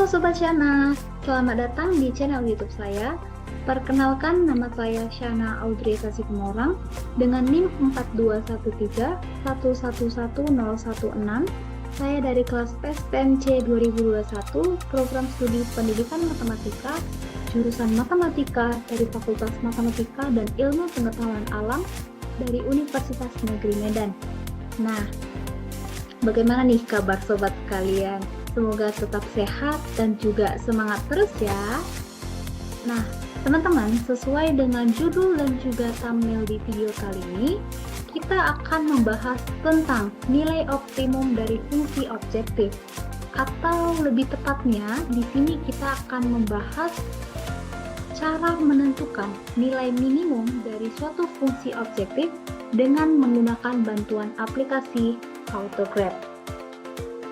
Sobat Shana, selamat datang di channel YouTube saya. Perkenalkan, nama saya Shana Audrey Tasikmorang dengan NIM 42131111016. Saya dari kelas PSTMC 2021, program studi pendidikan matematika, jurusan matematika dari Fakultas Matematika dan Ilmu Pengetahuan Alam dari Universitas Negeri Medan. Nah, bagaimana nih kabar sobat kalian? Semoga tetap sehat dan juga semangat terus ya. Nah, teman-teman, sesuai dengan judul dan juga thumbnail di video kali ini, kita akan membahas tentang nilai optimum dari fungsi objektif. Atau lebih tepatnya, di sini kita akan membahas cara menentukan nilai minimum dari suatu fungsi objektif dengan menggunakan bantuan aplikasi Autograph.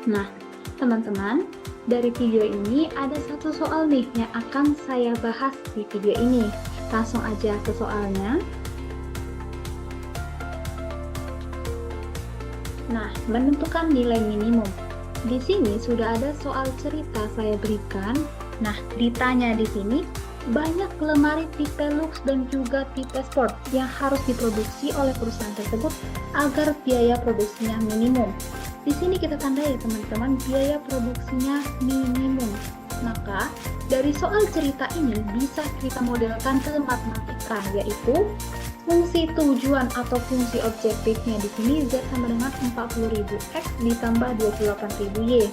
Nah, teman-teman, dari video ini ada satu soal nih yang akan saya bahas di video ini. Langsung aja ke soalnya. Nah, menentukan nilai minimum. Di sini sudah ada soal cerita saya berikan. Nah, ditanya di sini, banyak lemari tipe Lux dan juga tipe Sport yang harus diproduksi oleh perusahaan tersebut agar biaya produksinya minimum. Di sini kita tandai teman-teman, biaya produksinya minimum. Maka dari soal cerita ini bisa kita modelkan ke matematika, yaitu fungsi tujuan atau fungsi objektifnya di sini Z sama dengan 40.000 X ditambah 28.000 Y.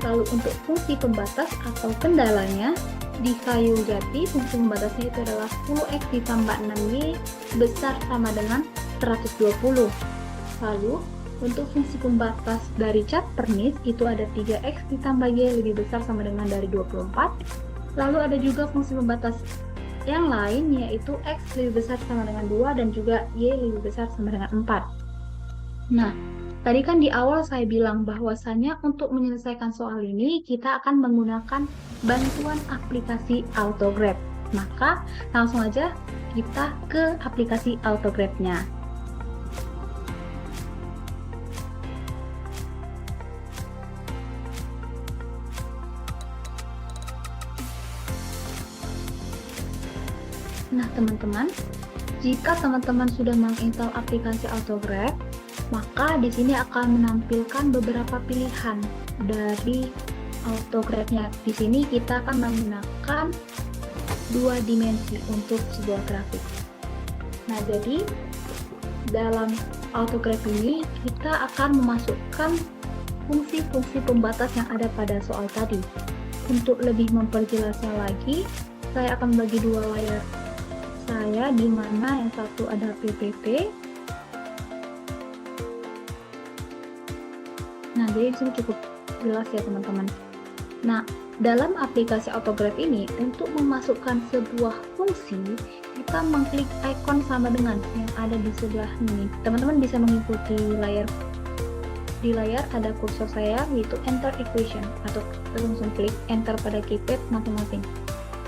Lalu untuk fungsi pembatas atau kendalanya di kayu jati, fungsi pembatasnya itu adalah 10X ditambah 6Y besar sama dengan 120. Lalu untuk fungsi pembatas dari cat pernis itu ada 3X ditambah Y lebih besar sama dengan dari 24. Lalu ada juga fungsi pembatas yang lain yaitu X lebih besar sama dengan 2 dan juga Y lebih besar sama dengan 4. Nah, tadi kan di awal saya bilang bahwasanya untuk menyelesaikan soal ini kita akan menggunakan bantuan aplikasi Autograph. Maka langsung aja kita ke aplikasi Autograph-nya. Nah, teman-teman, jika teman-teman sudah menginstal aplikasi Autograph, maka di sini akan menampilkan beberapa pilihan dari Autograph-nya. Di sini kita akan menggunakan 2 dimensi untuk sebuah grafik. Nah, jadi dalam Autograph ini kita akan memasukkan fungsi-fungsi pembatas yang ada pada soal tadi. Untuk lebih memperjelasnya lagi, saya akan bagi 2 layar saya, di mana yang satu ada PPT. Nah, jadi di sini cukup jelas ya teman-teman. Nah, dalam aplikasi Autograph ini untuk memasukkan sebuah fungsi, kita mengklik icon sama dengan yang ada di sebelah ini. Teman-teman bisa mengikuti layar. Di layar ada kursor saya yaitu enter equation, atau langsung klik enter pada keypad masing-masing.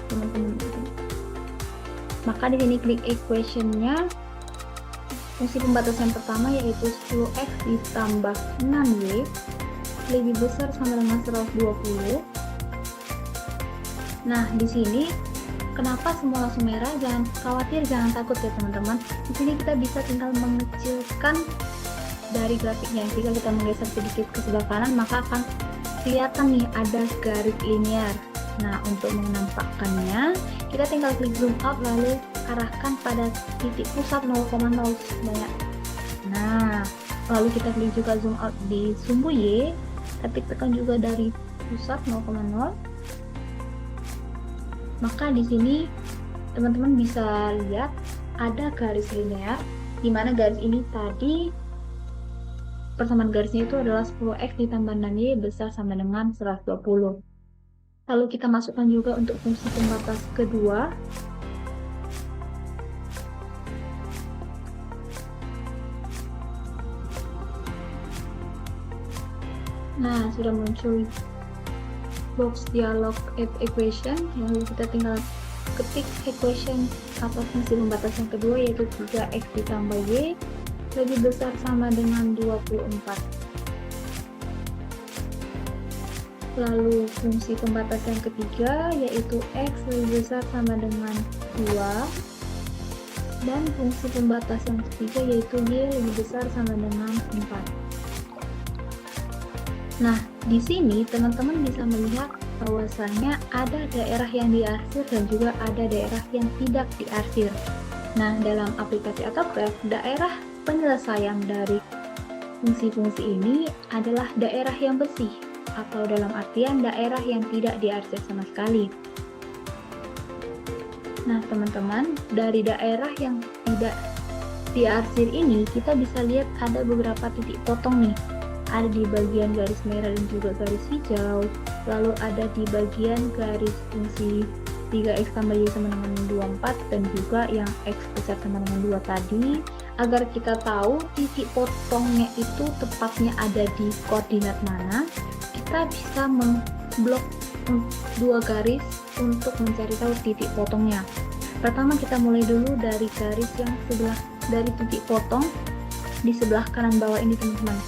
Teman-teman. Maka di sini klik equation-nya, fungsi pembatas yang pertama yaitu 10X ditambah 6Y lebih besar sama dengan 120. Nah, di sini kenapa semua langsung merah? Jangan khawatir, jangan takut ya teman-teman. Di sini kita bisa tinggal mengecilkan dari grafiknya. Jika kita menggeser sedikit ke sebelah kanan, maka akan kelihatan nih ada garis linear. Nah, untuk menampakkannya, kita tinggal klik zoom out lalu arahkan pada titik pusat 0,0 banyak. Nah, lalu kita klik juga zoom out di sumbu Y, tapi tekan juga dari pusat 0,0. Maka di sini teman-teman bisa lihat ada garis linear, di mana garis ini tadi persamaan garisnya itu adalah 10X ditambah 6Y besar sama dengan 120. Lalu kita masukkan juga untuk fungsi pembatas kedua. Nah, sudah muncul box dialog equation, lalu kita tinggal ketik equation atau fungsi pembatas yang kedua yaitu 3X ditambah Y lebih besar sama dengan 24. Lalu fungsi pembatas yang ketiga yaitu X lebih besar sama dengan 2. Dan fungsi pembatas yang ketiga yaitu Y lebih besar sama dengan 4. Nah, di sini teman-teman bisa melihat bahwasanya ada daerah yang diarsir dan juga ada daerah yang tidak diarsir. Nah, dalam aplikasi AutoGraph, daerah penyelesaian dari fungsi-fungsi ini adalah daerah yang bersih, atau dalam artian daerah yang tidak diarsir sama sekali. Nah, teman-teman, dari daerah yang tidak diarsir ini, kita bisa lihat ada beberapa titik potong nih. Ada di bagian garis merah dan juga garis hijau, lalu ada di bagian garis fungsi 3x tambah y sama dengan 24 dan juga yang x besar sama dengan 2 tadi. Agar kita tahu titik potongnya itu tepatnya ada di koordinat mana, kita bisa memblok 2 garis untuk mencari tahu titik potongnya. Pertama kita mulai dulu dari garis yang sebelah, dari titik potong di sebelah kanan bawah ini teman-teman.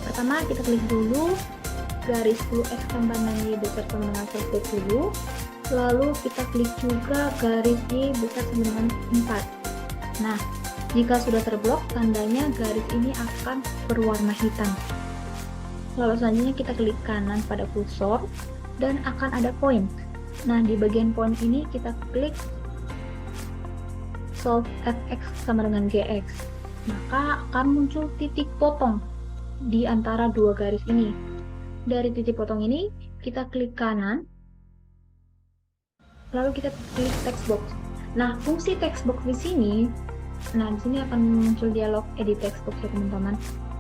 Pertama kita klik dulu garis 10x tambah 6y besar sama dengan 120, lalu kita klik juga garis y besar sama dengan 4. Nah, jika sudah terblok, tandanya garis ini akan berwarna hitam. Lalu selanjutnya kita klik kanan pada kursor dan akan ada poin. Nah, di bagian poin ini kita klik solve fx sama dengan gx. Maka akan muncul titik potong di antara 2 garis ini. Dari titik potong ini, kita klik kanan, lalu kita klik text box. Nah, fungsi text box di sini, di sini akan muncul dialog edit text box ya teman-teman.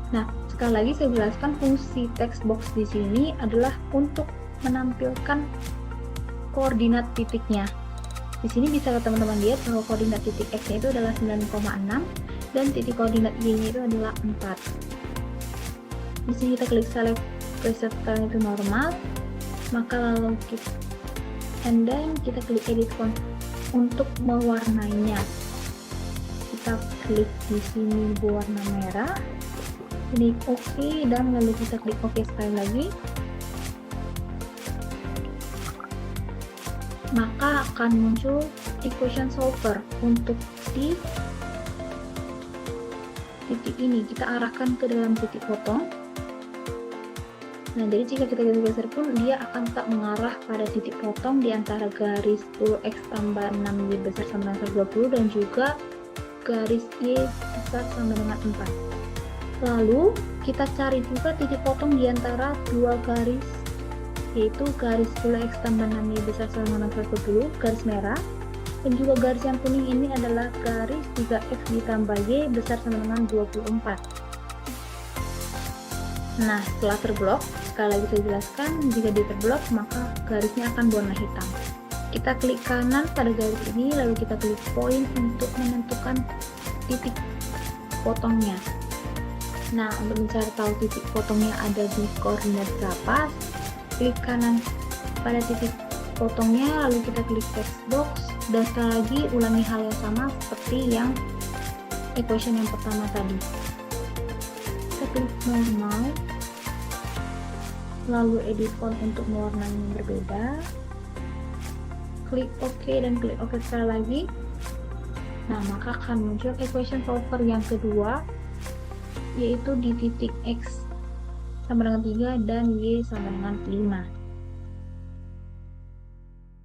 Nah, sekali lagi saya jelaskan fungsi text box di sini adalah untuk menampilkan koordinat titiknya. Di sini bisa teman-teman lihat bahwa koordinat titik x-nya itu adalah 9,6 dan titik koordinat y-nya itu adalah 4. Di sini kita klik select preset kalian itu normal, maka lalu kita and then kita klik edit font untuk mewarnainya. Kita klik di sini berwarna merah, klik OK dan lalu kita klik OK sekali lagi. Maka akan muncul equation solver untuk di titik ini kita arahkan ke dalam titik potong. Nah, jadi jika kita geser pun dia akan tetap mengarah pada titik potong di antara garis 10x tambah 6y besar sama dengan 120 dan juga garis y besar sama dengan 4. Lalu kita cari juga titik potong di antara 2 garis, yaitu garis 10x tambah 6y besar sama dengan 120 garis merah, dan juga garis yang kuning ini adalah garis 3x ditambah y besar sama dengan 24. Nah, setelah terblok, sekali lagi saya jelaskan, jika dia terblok maka garisnya akan berwarna hitam. Kita klik kanan pada garis ini, lalu kita klik poin untuk menentukan titik potongnya. Nah, untuk mencari tahu titik potongnya ada di koordinat berapa, klik kanan pada titik potongnya, lalu kita klik text box, dan sekali lagi ulangi hal yang sama seperti yang equation yang pertama tadi. Kita klik normal, lalu edit font untuk mewarnai yang berbeda, klik OK dan klik OK sekali lagi. Nah, maka akan muncul equation solver yang kedua, yaitu di titik X sama dengan 3 dan Y sama dengan 5.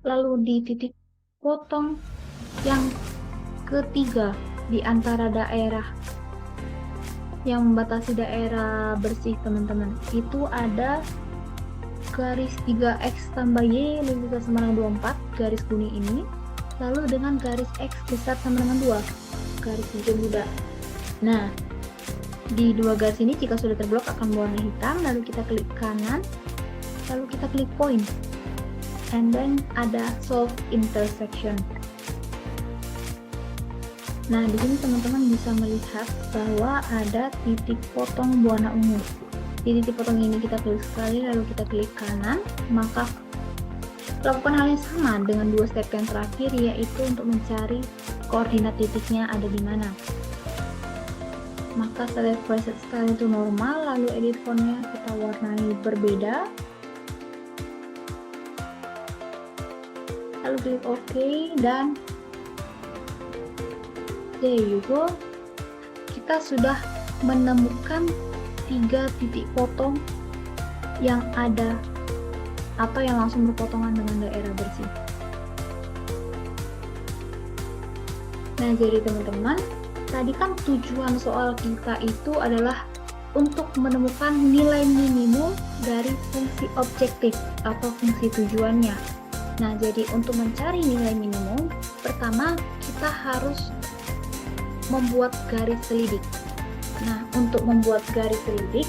Lalu di titik potong yang ketiga di antara daerah yang membatasi daerah bersih teman-teman, itu ada garis 3x tambah y lebih besar sama dengan 24, garis kuning ini, lalu dengan garis x besar sama dengan 2, garis hijau muda. Nah, di 2 garis ini jika sudah terblok akan berwarna hitam, lalu kita klik kanan, lalu kita klik point, and then ada solve intersection. Nah, di sini teman-teman bisa melihat bahwa ada titik potong berwarna ungu. Di titik potong ini kita klik sekali, lalu kita klik kanan, maka lakukan hal yang sama dengan 2 step yang terakhir, yaitu untuk mencari koordinat titiknya ada di mana. Maka select preset style itu normal, lalu edit fontnya kita warnai berbeda, lalu klik OK, dan there you go. Kita sudah menemukan 3 titik potong yang ada atau yang langsung berpotongan dengan daerah bersih. Nah, jadi teman-teman, tadi kan tujuan soal kita itu adalah untuk menemukan nilai minimum dari fungsi objektif atau fungsi tujuannya. Nah, jadi untuk mencari nilai minimum, pertama kita harus membuat garis selidik. Nah, untuk membuat garis selidik,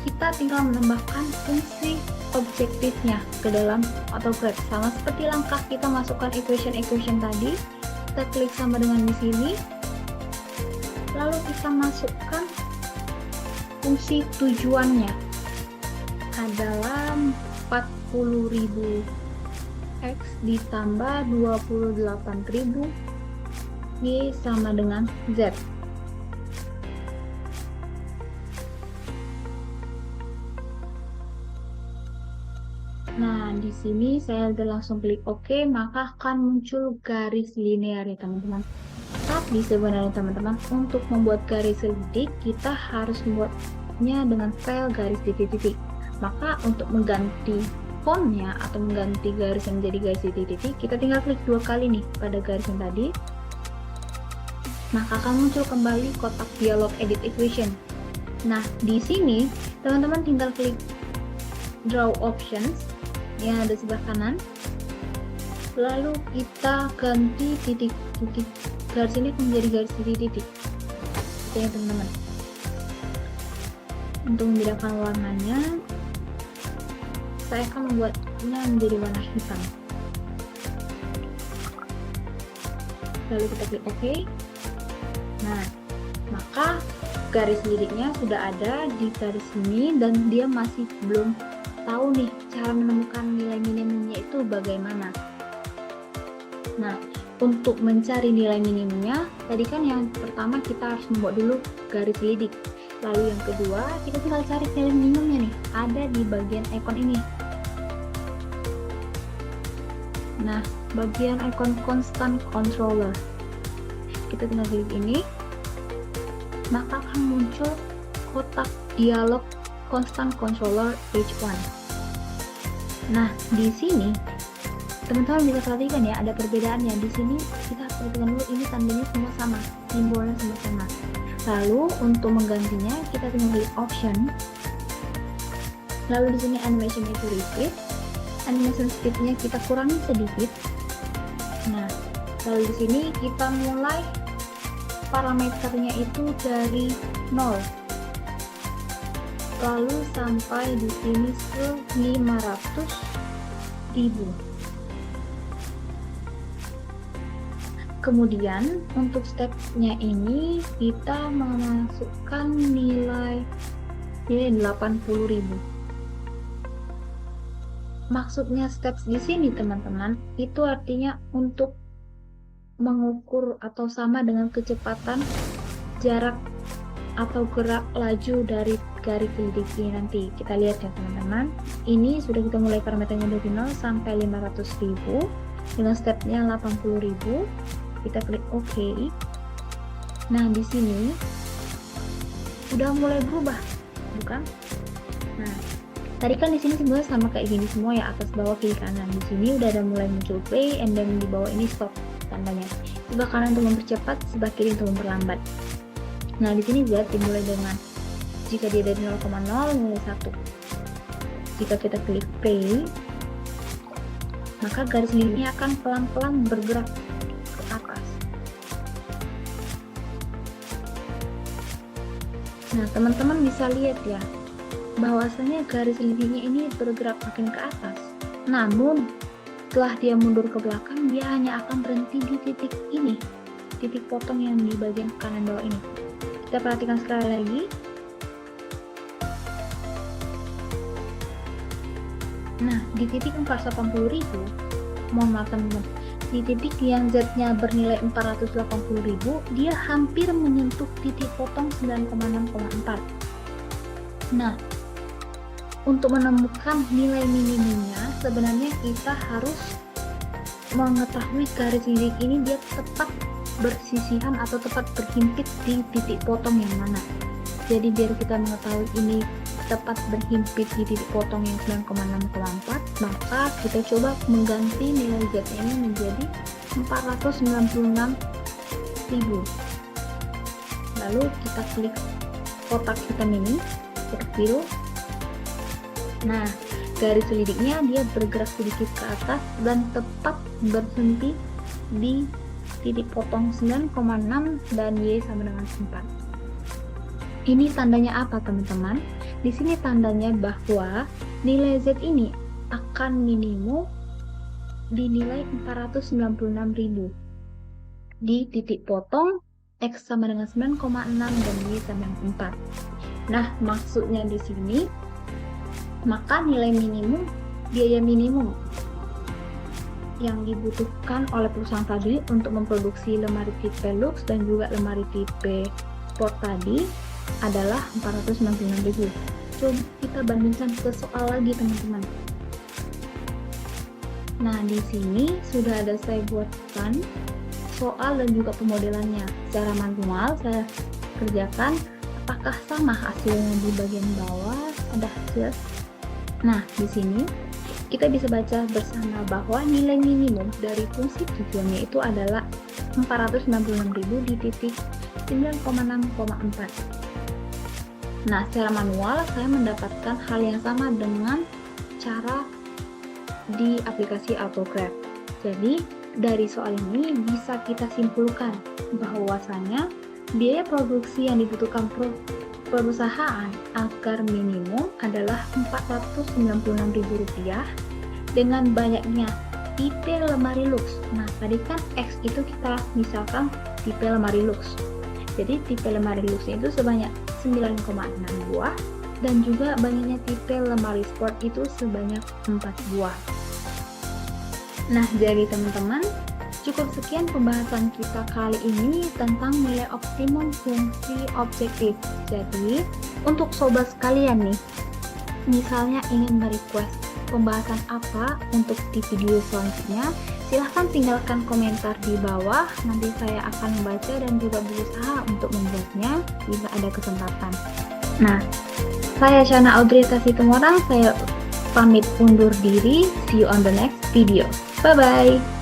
kita tinggal menambahkan fungsi objektifnya ke dalam AutoGrad. Sama seperti langkah kita masukkan equation tadi, kita klik sama dengan di sini, lalu kita masukkan fungsi tujuannya adalah 40.000 X ditambah 28.000 Y sama dengan Z. Nah, di sini saya udah langsung klik OK, maka akan muncul garis linear ya teman-teman. Tapi sebenarnya teman-teman, untuk membuat garis selidik kita harus membuatnya dengan file garis titik-titik. Maka untuk mengganti fontnya atau mengganti garis yang menjadi garis titik-titik, kita tinggal klik 2 kali nih pada garis yang tadi. Maka akan muncul kembali kotak dialog edit equation. Nah, di sini teman-teman tinggal klik draw options yang ada sebelah kanan. Lalu kita ganti titik-titik. Garis ini menjadi garis titik-titik. Oke teman-teman. Untuk membedakan warnanya, saya akan membuatnya menjadi warna hitam. Lalu kita klik OK. Nah, maka garis liriknya sudah ada di garis ini dan dia masih belum tahu nih cara menemukan nilai minimumnya itu bagaimana. Nah, untuk mencari nilai minimumnya, tadi kan yang pertama kita harus membuat dulu garis lidik. Lalu yang kedua, kita tinggal cari nilai minimumnya nih, ada di bagian ikon ini. Nah, bagian ikon constant controller. Kita tinggal klik ini, maka akan muncul kotak dialog constant controller H1. Nah, di sini teman-teman bisa perhatikan ya, ada perbedaannya. Di sini kita perhatikan dulu, ini tandanya semua sama, simbolnya semua sama. Lalu untuk menggantinya kita tinggal klik option. Lalu di sini animation itu repeat. Animation speednya kita kurangi sedikit. Nah, lalu di sini kita mulai parameternya itu dari 0. Lalu sampai di sini ke 500.000. Kemudian untuk stepnya ini kita memasukkan nilai 80.000. Maksudnya steps di sini teman-teman, itu artinya untuk mengukur atau sama dengan kecepatan jarak atau gerak laju dari garis lidik ini. Nanti kita lihat ya teman-teman. Ini sudah kita mulai parameternya dari 0 sampai 500.000 dengan stepnya 80.000. Kita klik OK. Nah, di sini udah mulai berubah, bukan? Nah, tadi kan di sini sebenarnya sama kayak gini semua ya, atas bawah kiri kanan. Di sini udah ada mulai muncul play, and then di bawah ini stop tandanya. Sebelah kanan untuk mempercepat, sebelah kiri untuk memperlambat. Nah, di sini juga dimulai dengan jika dia dari 0,0 mulai 1. Jika kita klik play, maka garis liriknya akan pelan-pelan bergerak ke atas. Nah, teman-teman bisa lihat ya, bahwasanya garis liriknya ini bergerak makin ke atas. Namun, setelah dia mundur ke belakang, dia hanya akan berhenti di titik ini, titik potong yang di bagian kanan bawah ini. Kita perhatikan sekali lagi. Nah, di titik 480.000, mohon maaf teman-teman, di titik yang Z-nya bernilai 480.000, dia hampir menyentuh titik potong 9,6,4. Nah, untuk menemukan nilai minimumnya, sebenarnya kita harus mengetahui garis lidik ini dia tepat bersisihan atau tepat berhimpit di titik potong yang mana. Jadi biar kita mengetahui ini tepat berhimpit di titik potong yang 9,6,4, maka kita coba mengganti nilai Z ini menjadi 496.000. Lalu kita klik kotak hitam ini, kotak biru. Nah, garis lidiknya dia bergerak sedikit ke atas dan tepat berhenti di titik potong 9,6 dan Y sama dengan 4. Ini tandanya apa, teman-teman? Di sini tandanya bahwa nilai Z ini akan minimum di nilai 496.000 di titik potong X sama dengan 9,6 dan Y sama dengan 4. Nah, maksudnya di sini, maka nilai minimum, biaya minimum yang dibutuhkan oleh perusahaan tadi untuk memproduksi lemari tipe Lux dan juga lemari tipe Sport tadi adalah 496.000. Coba kita bandingkan ke soal lagi, teman-teman. Nah, di sini sudah ada saya buatkan soal dan juga pemodelannya. Secara manual saya kerjakan. Apakah sama hasilnya di bagian bawah? Ada hasil. Nah, di sini kita bisa baca bersama bahwa nilai minimum dari fungsi tujuannya itu adalah 496.000 di titik 9,6,4. Nah, secara manual saya mendapatkan hal yang sama dengan cara di aplikasi Autograph. Jadi, dari soal ini bisa kita simpulkan bahwasanya biaya produksi yang dibutuhkan perusahaan agar minimum adalah Rp496.000 dengan banyaknya tipe lemari Lux. Nah, tadi kan X itu kita misalkan tipe lemari Lux. Jadi tipe lemari Lux itu sebanyak 9,6 buah dan juga banyaknya tipe lemari Sport itu sebanyak 4 buah. Nah, jadi teman-teman, cukup sekian pembahasan kita kali ini tentang nilai optimum fungsi objektif. Jadi, untuk sobat sekalian nih, misalnya ingin merequest pembahasan apa untuk di video selanjutnya, silahkan tinggalkan komentar di bawah. Nanti saya akan membaca dan juga berusaha untuk membuatnya jika ada kesempatan. Nah, saya Shana Audrey Tasitumorang, saya pamit undur diri. See you on the next video. Bye-bye.